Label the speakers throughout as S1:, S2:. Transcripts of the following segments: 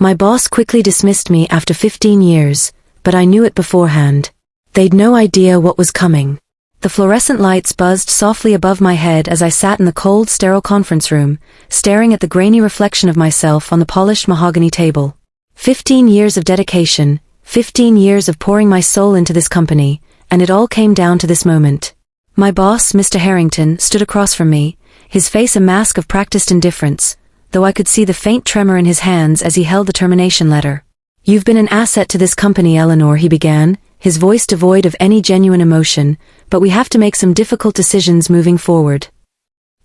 S1: My boss quickly dismissed me after 15 years, but I knew it beforehand. They'd no idea what was coming. The fluorescent lights buzzed softly above my head as I sat in the cold, sterile conference room, staring at the grainy reflection of myself on the polished mahogany table. 15 years of dedication, 15 years of pouring my soul into this company, and it all came down to this moment. My boss, Mr. Harrington, stood across from me, his face a mask of practiced indifference, though I could see the faint tremor in his hands as he held the termination letter. "You've been an asset to this company, Eleanor," he began, his voice devoid of any genuine emotion, "but we have to make some difficult decisions moving forward."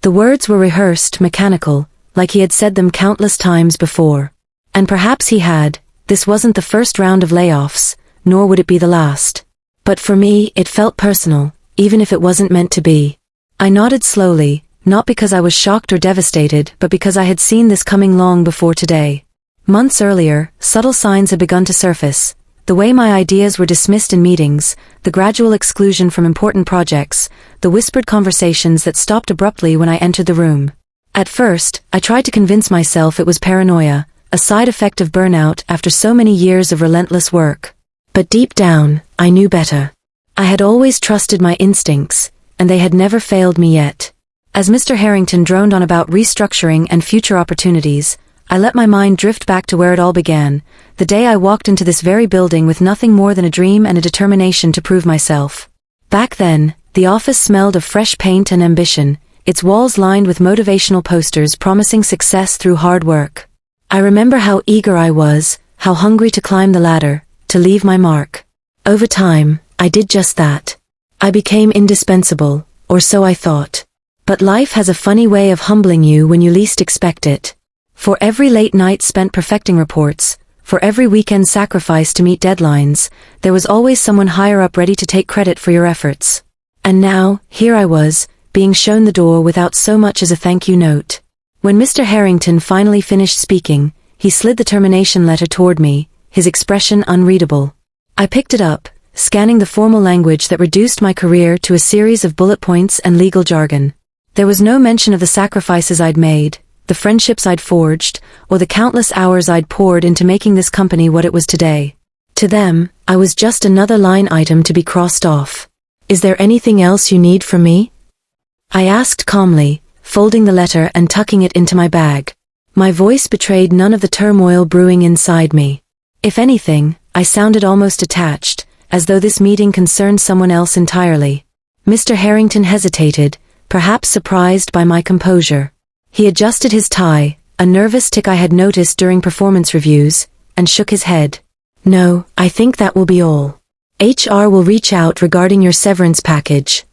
S1: The words were rehearsed, mechanical, like he had said them countless times before. And perhaps he had. This wasn't the first round of layoffs, nor would it be the last. But for me, it felt personal, even if it wasn't meant to be. I nodded slowly, not because I was shocked or devastated, but because I had seen this coming long before today. Months earlier, subtle signs had begun to surface. The way my ideas were dismissed in meetings, the gradual exclusion from important projects, the whispered conversations that stopped abruptly when I entered the room. At first, I tried to convince myself it was paranoia, a side effect of burnout after so many years of relentless work. But deep down, I knew better. I had always trusted my instincts, and they had never failed me yet. As Mr. Harrington droned on about restructuring and future opportunities, I let my mind drift back to where it all began, the day I walked into this very building with nothing more than a dream and a determination to prove myself. Back then, the office smelled of fresh paint and ambition, its walls lined with motivational posters promising success through hard work. I remember how eager I was, how hungry to climb the ladder, to leave my mark. Over time, I did just that. I became indispensable, or so I thought. But life has a funny way of humbling you when you least expect it. For every late night spent perfecting reports, for every weekend sacrifice to meet deadlines, there was always someone higher up ready to take credit for your efforts. And now, here I was, being shown the door without so much as a thank you note. When Mr. Harrington finally finished speaking, he slid the termination letter toward me, his expression unreadable. I picked it up, scanning the formal language that reduced my career to a series of bullet points and legal jargon. There was no mention of the sacrifices I'd made, the friendships I'd forged, or the countless hours I'd poured into making this company what it was today. To them, I was just another line item to be crossed off. "Is there anything else you need from me?" I asked calmly, folding the letter and tucking it into my bag. My voice betrayed none of the turmoil brewing inside me. If anything, I sounded almost detached, as though this meeting concerned someone else entirely. Mr. Harrington hesitated, perhaps surprised by my composure. He adjusted his tie, a nervous tic I had noticed during performance reviews, and shook his head. "No, I think that will be all. HR will reach out regarding your severance package."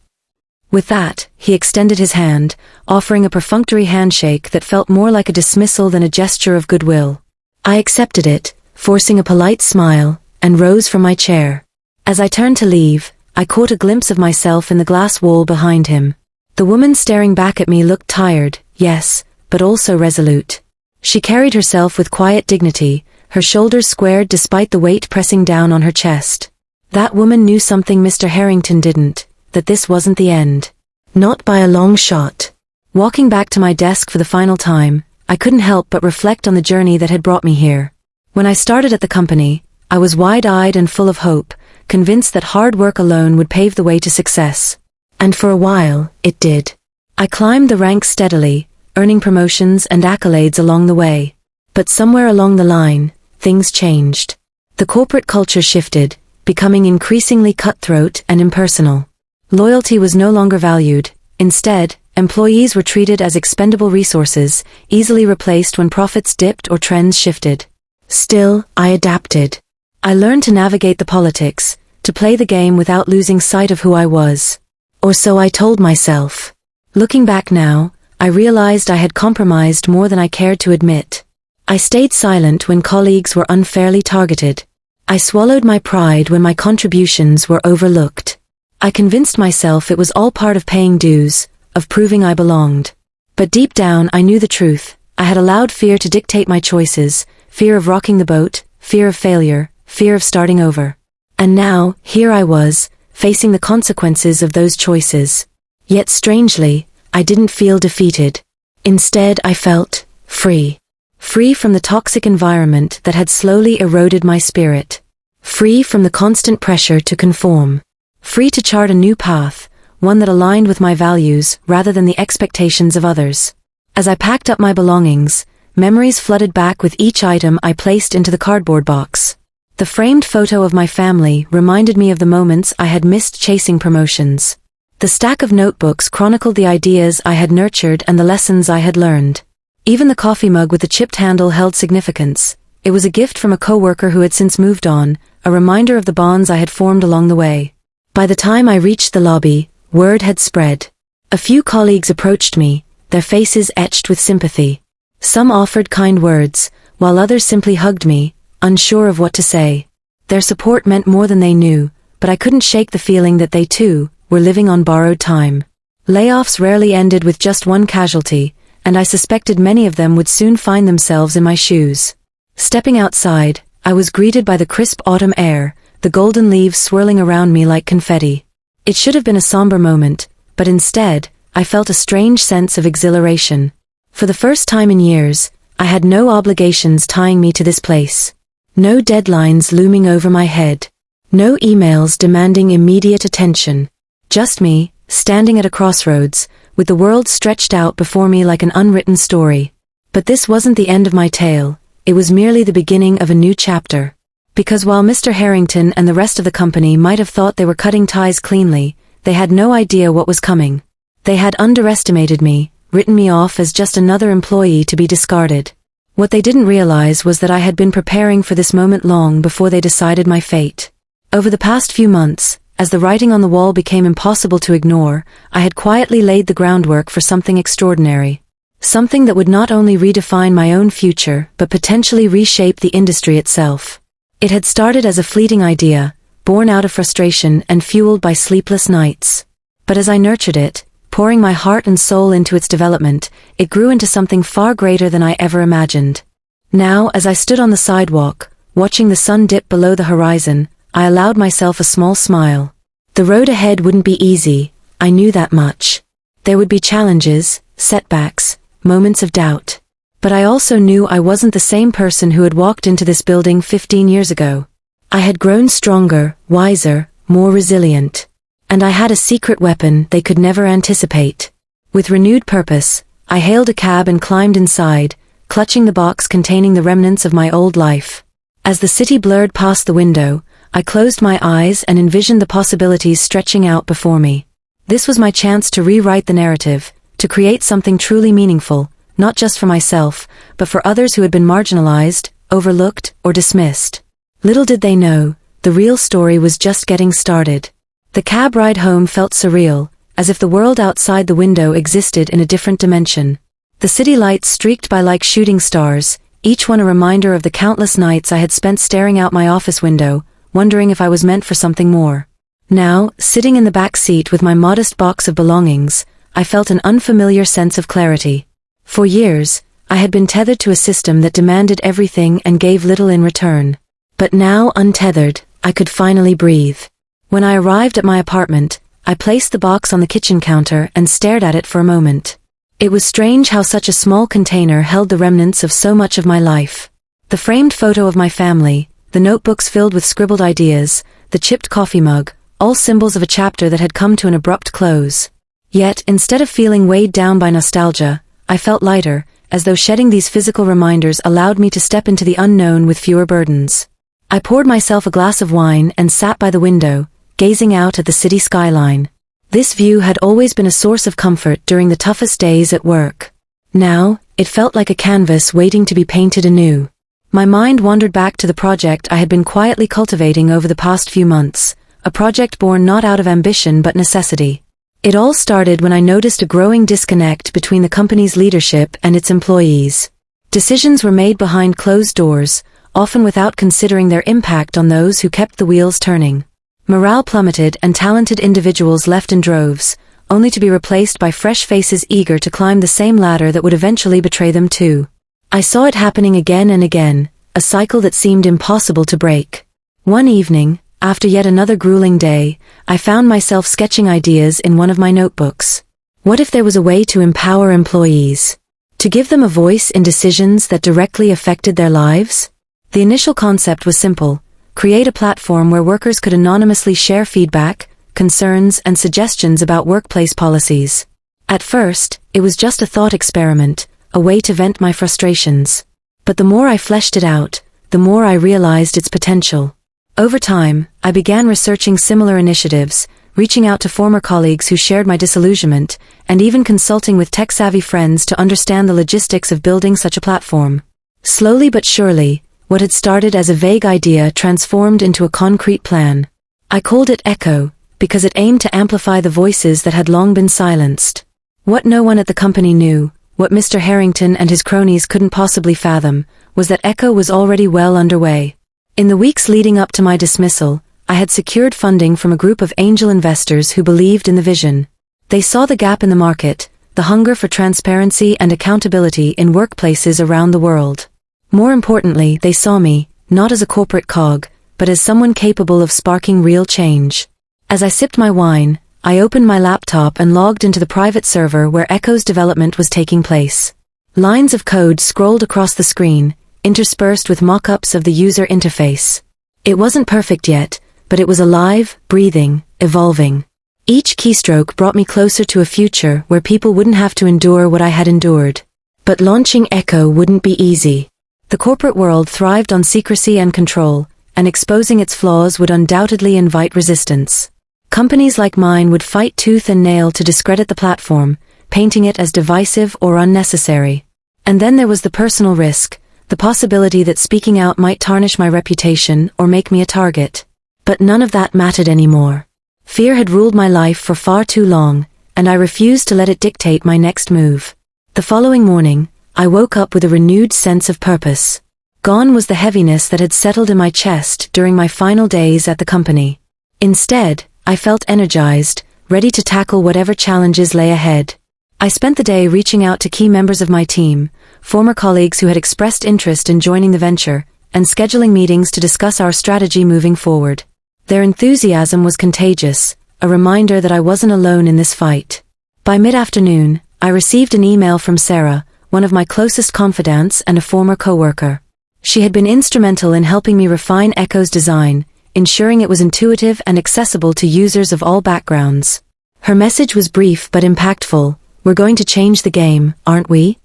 S1: With that, he extended his hand, offering a perfunctory handshake that felt more like a dismissal than a gesture of goodwill. I accepted it, forcing a polite smile, and rose from my chair. As I turned to leave, I caught a glimpse of myself in the glass wall behind him. The woman staring back at me looked tired, yes, but also resolute. She carried herself with quiet dignity, her shoulders squared despite the weight pressing down on her chest. That woman knew something Mr. Harrington didn't, that this wasn't the end. Not by a long shot. Walking back to my desk for the final time, I couldn't help but reflect on the journey that had brought me here. When I started at the company, I was wide-eyed and full of hope, convinced that hard work alone would pave the way to success. And for a while, it did. I climbed the ranks steadily, earning promotions and accolades along the way. But somewhere along the line, things changed. The corporate culture shifted, becoming increasingly cutthroat and impersonal. Loyalty was no longer valued. Instead, employees were treated as expendable resources, easily replaced when profits dipped or trends shifted. Still, I adapted. I learned to navigate the politics, to play the game without losing sight of who I was. Or so I told myself. Looking back now, I realized I had compromised more than I cared to admit. I stayed silent when colleagues were unfairly targeted. I swallowed my pride when my contributions were overlooked. I convinced myself it was all part of paying dues, of proving I belonged. But deep down I knew the truth. I had allowed fear to dictate my choices, fear of rocking the boat, fear of failure, fear of starting over. And now, here I was, facing the consequences of those choices. Yet strangely, I didn't feel defeated. Instead, I felt free. Free from the toxic environment that had slowly eroded my spirit. Free from the constant pressure to conform. Free to chart a new path, one that aligned with my values rather than the expectations of others. As I packed up my belongings, memories flooded back with each item I placed into the cardboard box. The framed photo of my family reminded me of the moments I had missed chasing promotions. The stack of notebooks chronicled the ideas I had nurtured and the lessons I had learned. Even the coffee mug with the chipped handle held significance. It was a gift from a coworker who had since moved on, a reminder of the bonds I had formed along the way. By the time I reached the lobby, word had spread. A few colleagues approached me, their faces etched with sympathy. Some offered kind words, while others simply hugged me, unsure of what to say. Their support meant more than they knew, but I couldn't shake the feeling that they too were living on borrowed time. Layoffs rarely ended with just one casualty, and I suspected many of them would soon find themselves in my shoes. Stepping outside, I was greeted by the crisp autumn air, the golden leaves swirling around me like confetti. It should have been a somber moment, but instead, I felt a strange sense of exhilaration. For the first time in years, I had no obligations tying me to this place. No deadlines looming over my head. No emails demanding immediate attention. Just me, standing at a crossroads, with the world stretched out before me like an unwritten story. But this wasn't the end of my tale, it was merely the beginning of a new chapter. Because while Mr. Harrington and the rest of the company might have thought they were cutting ties cleanly, they had no idea what was coming. They had underestimated me, written me off as just another employee to be discarded. What they didn't realize was that I had been preparing for this moment long before they decided my fate. Over the past few months, as the writing on the wall became impossible to ignore, I had quietly laid the groundwork for something extraordinary. Something that would not only redefine my own future, but potentially reshape the industry itself. It had started as a fleeting idea, born out of frustration and fueled by sleepless nights. But as I nurtured it, pouring my heart and soul into its development, it grew into something far greater than I ever imagined. Now, as I stood on the sidewalk, watching the sun dip below the horizon, I allowed myself a small smile. The road ahead wouldn't be easy, I knew that much. There would be challenges, setbacks, moments of doubt. But I also knew I wasn't the same person who had walked into this building 15 years ago. I had grown stronger, wiser, more resilient. And I had a secret weapon they could never anticipate. With renewed purpose, I hailed a cab and climbed inside, clutching the box containing the remnants of my old life. As the city blurred past the window, I closed my eyes and envisioned the possibilities stretching out before me. This was my chance to rewrite the narrative, to create something truly meaningful, not just for myself, but for others who had been marginalized, overlooked, or dismissed. Little did they know, the real story was just getting started. The cab ride home felt surreal, as if the world outside the window existed in a different dimension. The city lights streaked by like shooting stars, each one a reminder of the countless nights I had spent staring out my office window, wondering if I was meant for something more. Now, sitting in the back seat with my modest box of belongings, I felt an unfamiliar sense of clarity. For years, I had been tethered to a system that demanded everything and gave little in return. But now, untethered, I could finally breathe. When I arrived at my apartment, I placed the box on the kitchen counter and stared at it for a moment. It was strange how such a small container held the remnants of so much of my life. The framed photo of my family, the notebooks filled with scribbled ideas, the chipped coffee mug, all symbols of a chapter that had come to an abrupt close. Yet, instead of feeling weighed down by nostalgia, I felt lighter, as though shedding these physical reminders allowed me to step into the unknown with fewer burdens. I poured myself a glass of wine and sat by the window, gazing out at the city skyline. This view had always been a source of comfort during the toughest days at work. Now, it felt like a canvas waiting to be painted anew. My mind wandered back to the project I had been quietly cultivating over the past few months, a project born not out of ambition but necessity. It all started when I noticed a growing disconnect between the company's leadership and its employees. Decisions were made behind closed doors, often without considering their impact on those who kept the wheels turning. Morale plummeted and talented individuals left in droves, only to be replaced by fresh faces eager to climb the same ladder that would eventually betray them too. I saw it happening again and again, a cycle that seemed impossible to break. One evening, after yet another grueling day, I found myself sketching ideas in one of my notebooks. What if there was a way to empower employees? To give them a voice in decisions that directly affected their lives? The initial concept was simple: create a platform where workers could anonymously share feedback, concerns, and suggestions about workplace policies. At first, it was just a thought experiment, a way to vent my frustrations. But the more I fleshed it out, the more I realized its potential. Over time, I began researching similar initiatives, reaching out to former colleagues who shared my disillusionment, and even consulting with tech-savvy friends to understand the logistics of building such a platform. Slowly but surely, what had started as a vague idea transformed into a concrete plan. I called it Echo, because it aimed to amplify the voices that had long been silenced. What no one at the company knew, what Mr. Harrington and his cronies couldn't possibly fathom, was that Echo was already well underway. In the weeks leading up to my dismissal, I had secured funding from a group of angel investors who believed in the vision. They saw the gap in the market, the hunger for transparency and accountability in workplaces around the world. More importantly, they saw me, not as a corporate cog, but as someone capable of sparking real change. As I sipped my wine, I opened my laptop and logged into the private server where Echo's development was taking place. Lines of code scrolled across the screen, interspersed with mock-ups of the user interface. It wasn't perfect yet, but it was alive, breathing, evolving. Each keystroke brought me closer to a future where people wouldn't have to endure what I had endured. But launching Echo wouldn't be easy. The corporate world thrived on secrecy and control, and exposing its flaws would undoubtedly invite resistance. Companies like mine would fight tooth and nail to discredit the platform, painting it as divisive or unnecessary. And then there was the personal risk, the possibility that speaking out might tarnish my reputation or make me a target. But none of that mattered anymore. Fear had ruled my life for far too long, and I refused to let it dictate my next move. The following morning, I woke up with a renewed sense of purpose. Gone was the heaviness that had settled in my chest during my final days at the company. Instead, I felt energized, ready to tackle whatever challenges lay ahead. I spent the day reaching out to key members of my team, former colleagues who had expressed interest in joining the venture, and scheduling meetings to discuss our strategy moving forward. Their enthusiasm was contagious, a reminder that I wasn't alone in this fight. By mid-afternoon, I received an email from Sarah, one of my closest confidants and a former coworker. She had been instrumental in helping me refine Echo's design, ensuring it was intuitive and accessible to users of all backgrounds. Her message was brief but impactful: "We're going to change the game, aren't we?"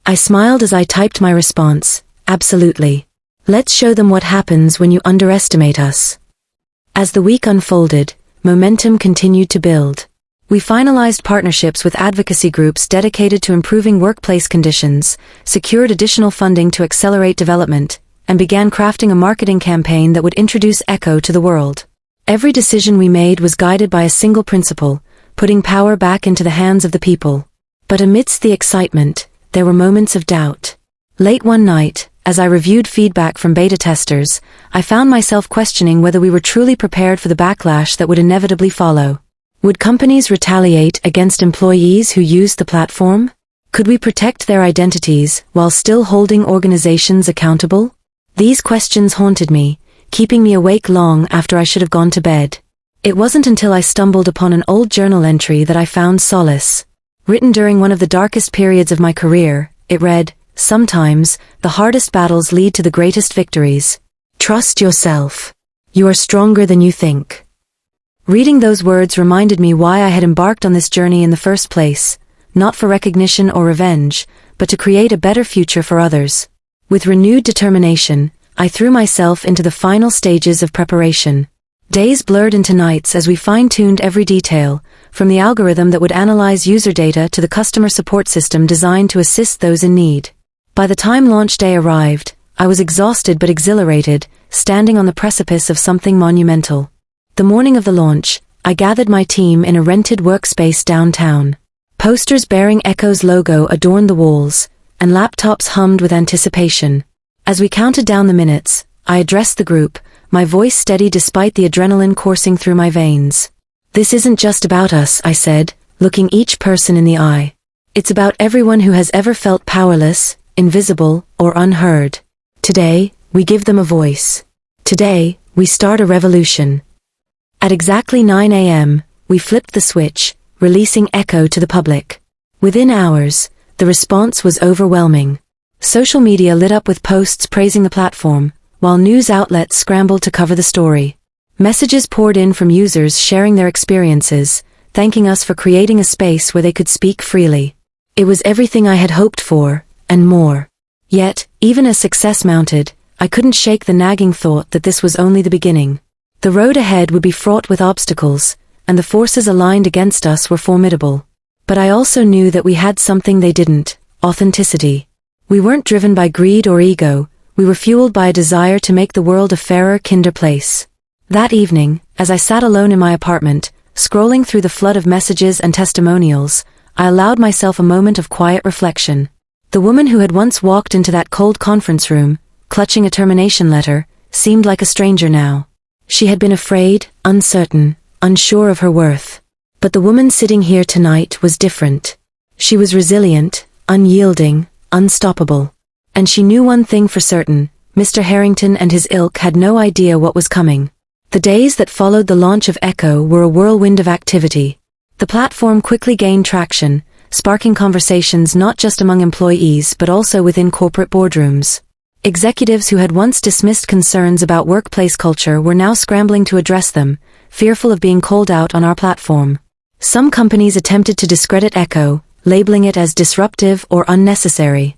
S1: I smiled as I typed my response: "Absolutely. Let's show them what happens when you underestimate us." As the week unfolded, momentum continued to build. We finalized partnerships with advocacy groups dedicated to improving workplace conditions, secured additional funding to accelerate development, and began crafting a marketing campaign that would introduce Echo to the world. Every decision we made was guided by a single principle: putting power back into the hands of the people. But amidst the excitement, there were moments of doubt. Late one night, as I reviewed feedback from beta testers, I found myself questioning whether we were truly prepared for the backlash that would inevitably follow. Would companies retaliate against employees who used the platform? Could we protect their identities while still holding organizations accountable? These questions haunted me, keeping me awake long after I should have gone to bed. It wasn't until I stumbled upon an old journal entry that I found solace. Written during one of the darkest periods of my career, it read, "Sometimes, the hardest battles lead to the greatest victories. Trust yourself. You are stronger than you think." Reading those words reminded me why I had embarked on this journey in the first place, not for recognition or revenge, but to create a better future for others. With renewed determination, I threw myself into the final stages of preparation. Days blurred into nights as we fine-tuned every detail, from the algorithm that would analyze user data to the customer support system designed to assist those in need. By the time launch day arrived, I was exhausted but exhilarated, standing on the precipice of something monumental. The morning of the launch, I gathered my team in a rented workspace downtown. Posters bearing Echo's logo adorned the walls, and laptops hummed with anticipation. As we counted down the minutes, I addressed the group, my voice steady despite the adrenaline coursing through my veins. "This isn't just about us," I said, looking each person in the eye. "It's about everyone who has ever felt powerless, invisible, or unheard. Today, we give them a voice. Today, we start a revolution." At exactly 9 a.m., we flipped the switch, releasing Echo to the public. Within hours, the response was overwhelming. Social media lit up with posts praising the platform, while news outlets scrambled to cover the story. Messages poured in from users sharing their experiences, thanking us for creating a space where they could speak freely. It was everything I had hoped for, and more. Yet, even as success mounted, I couldn't shake the nagging thought that this was only the beginning. The road ahead would be fraught with obstacles, and the forces aligned against us were formidable. But I also knew that we had something they didn't: authenticity. We weren't driven by greed or ego, we were fueled by a desire to make the world a fairer, kinder place. That evening, as I sat alone in my apartment, scrolling through the flood of messages and testimonials, I allowed myself a moment of quiet reflection. The woman who had once walked into that cold conference room, clutching a termination letter, seemed like a stranger now. She had been afraid, uncertain, unsure of her worth. But the woman sitting here tonight was different. She was resilient, unyielding, unstoppable. And she knew one thing for certain: Mr. Harrington and his ilk had no idea what was coming. The days that followed the launch of Echo were a whirlwind of activity. The platform quickly gained traction, sparking conversations not just among employees but also within corporate boardrooms. Executives who had once dismissed concerns about workplace culture were now scrambling to address them, fearful of being called out on our platform. Some companies attempted to discredit Echo, labeling it as disruptive or unnecessary.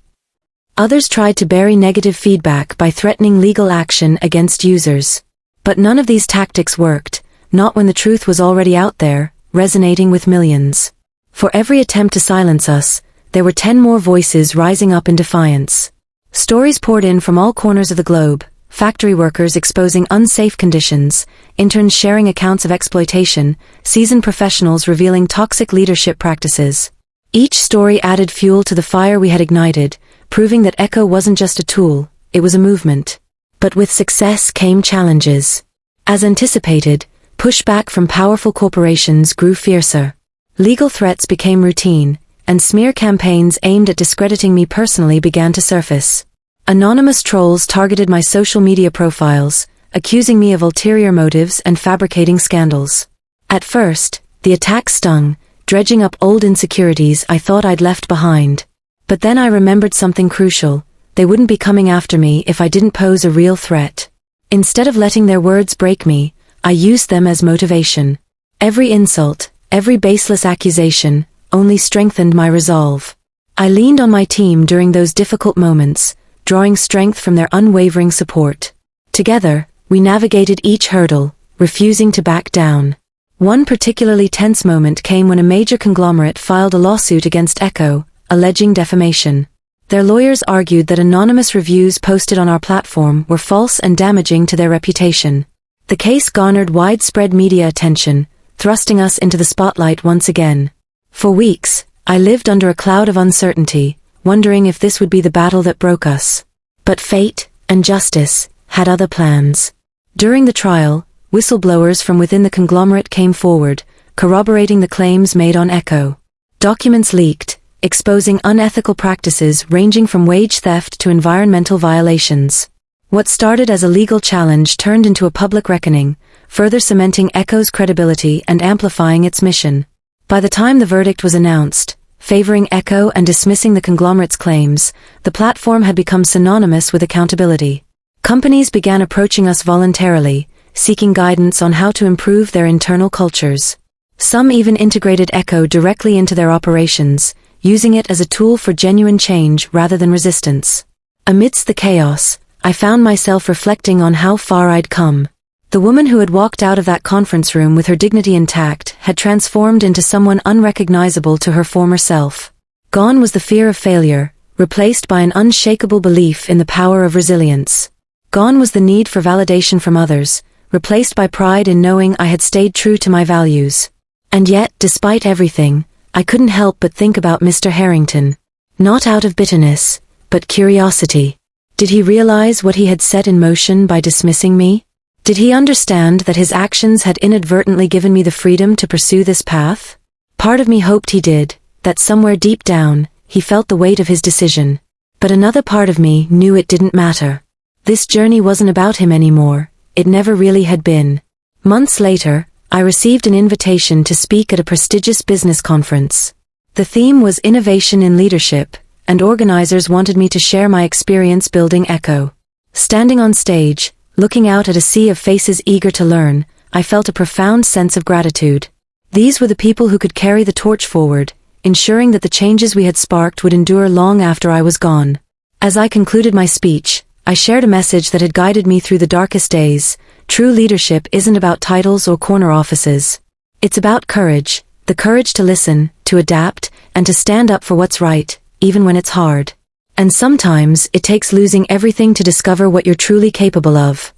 S1: Others tried to bury negative feedback by threatening legal action against users. But none of these tactics worked, not when the truth was already out there, resonating with millions. For every attempt to silence us, there were 10 more voices rising up in defiance. Stories poured in from all corners of the globe: factory workers exposing unsafe conditions, interns sharing accounts of exploitation, seasoned professionals revealing toxic leadership practices. Each story added fuel to the fire we had ignited, proving that Echo wasn't just a tool, it was a movement. But with success came challenges. As anticipated, pushback from powerful corporations grew fiercer. Legal threats became routine, and smear campaigns aimed at discrediting me personally began to surface. Anonymous trolls targeted my social media profiles, accusing me of ulterior motives and fabricating scandals. At first, the attacks stung, dredging up old insecurities I thought I'd left behind. But then I remembered something crucial: they wouldn't be coming after me if I didn't pose a real threat. Instead of letting their words break me, I used them as motivation. Every insult, every baseless accusation, only strengthened my resolve. I leaned on my team during those difficult moments, drawing strength from their unwavering support. Together, we navigated each hurdle, refusing to back down. One particularly tense moment came when a major conglomerate filed a lawsuit against Echo, alleging defamation. Their lawyers argued that anonymous reviews posted on our platform were false and damaging to their reputation. The case garnered widespread media attention, thrusting us into the spotlight once again. For weeks, I lived under a cloud of uncertainty, wondering if this would be the battle that broke us. But fate, and justice, had other plans. During the trial, whistleblowers from within the conglomerate came forward, corroborating the claims made on Echo. Documents leaked, exposing unethical practices ranging from wage theft to environmental violations. What started as a legal challenge turned into a public reckoning, further cementing Echo's credibility and amplifying its mission. By the time the verdict was announced, favoring Echo and dismissing the conglomerate's claims, the platform had become synonymous with accountability. Companies began approaching us voluntarily, seeking guidance on how to improve their internal cultures. Some even integrated Echo directly into their operations, using it as a tool for genuine change rather than resistance. Amidst the chaos, I found myself reflecting on how far I'd come. The woman who had walked out of that conference room with her dignity intact had transformed into someone unrecognizable to her former self. Gone was the fear of failure, replaced by an unshakable belief in the power of resilience. Gone was the need for validation from others, replaced by pride in knowing I had stayed true to my values. And yet, despite everything, I couldn't help but think about Mr. Harrington. Not out of bitterness, but curiosity. Did he realize what he had set in motion by dismissing me? Did he understand that his actions had inadvertently given me the freedom to pursue this path? Part of me hoped he did, that somewhere deep down, he felt the weight of his decision. But another part of me knew it didn't matter. This journey wasn't about him anymore, it never really had been. Months later, I received an invitation to speak at a prestigious business conference. The theme was innovation in leadership, and organizers wanted me to share my experience building Echo. Standing on stage, looking out at a sea of faces eager to learn, I felt a profound sense of gratitude. These were the people who could carry the torch forward, ensuring that the changes we had sparked would endure long after I was gone. As I concluded my speech, I shared a message that had guided me through the darkest days. True leadership isn't about titles or corner offices. It's about courage, the courage to listen, to adapt, and to stand up for what's right, even when it's hard. And sometimes it takes losing everything to discover what you're truly capable of.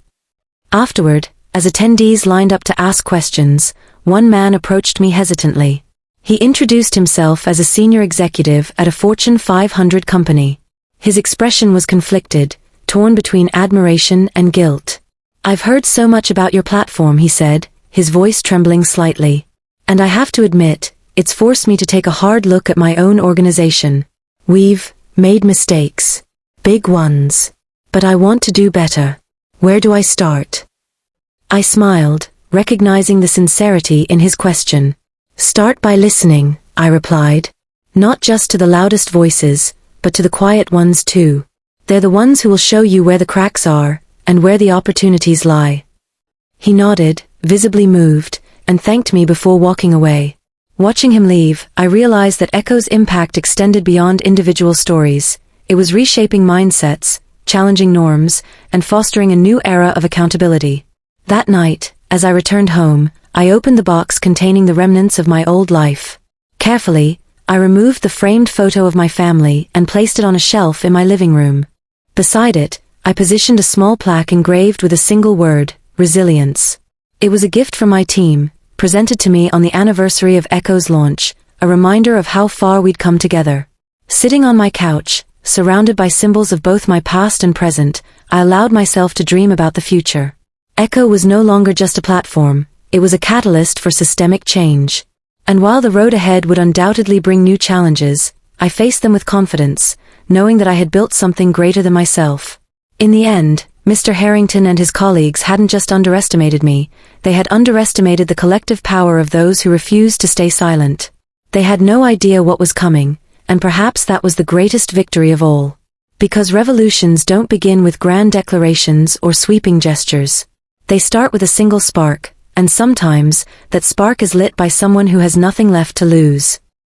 S1: Afterward, as attendees lined up to ask questions, one man approached me hesitantly. He introduced himself as a senior executive at a Fortune 500 company. His expression was conflicted, torn between admiration and guilt. "I've heard so much about your platform," he said, his voice trembling slightly. "And I have to admit, it's forced me to take a hard look at my own organization. We've made mistakes. Big ones. But I want to do better. Where do I start?" I smiled, recognizing the sincerity in his question. "Start by listening," I replied. "Not just to the loudest voices, but to the quiet ones too. They're the ones who will show you where the cracks are, and where the opportunities lie." He nodded, visibly moved, and thanked me before walking away. Watching him leave, I realized that Echo's impact extended beyond individual stories. It was reshaping mindsets, challenging norms, and fostering a new era of accountability. That night, as I returned home, I opened the box containing the remnants of my old life. Carefully, I removed the framed photo of my family and placed it on a shelf in my living room. Beside it, I positioned a small plaque engraved with a single word: resilience. It was a gift from my team, presented to me on the anniversary of Echo's launch, a reminder of how far we'd come together. Sitting on my couch, surrounded by symbols of both my past and present, I allowed myself to dream about the future. Echo was no longer just a platform, it was a catalyst for systemic change. And while the road ahead would undoubtedly bring new challenges, I faced them with confidence, knowing that I had built something greater than myself. In the end, Mr. Harrington and his colleagues hadn't just underestimated me, they had underestimated the collective power of those who refused to stay silent. They had no idea what was coming, and perhaps that was the greatest victory of all. Because revolutions don't begin with grand declarations or sweeping gestures. They start with a single spark, and sometimes, that spark is lit by someone who has nothing left to lose.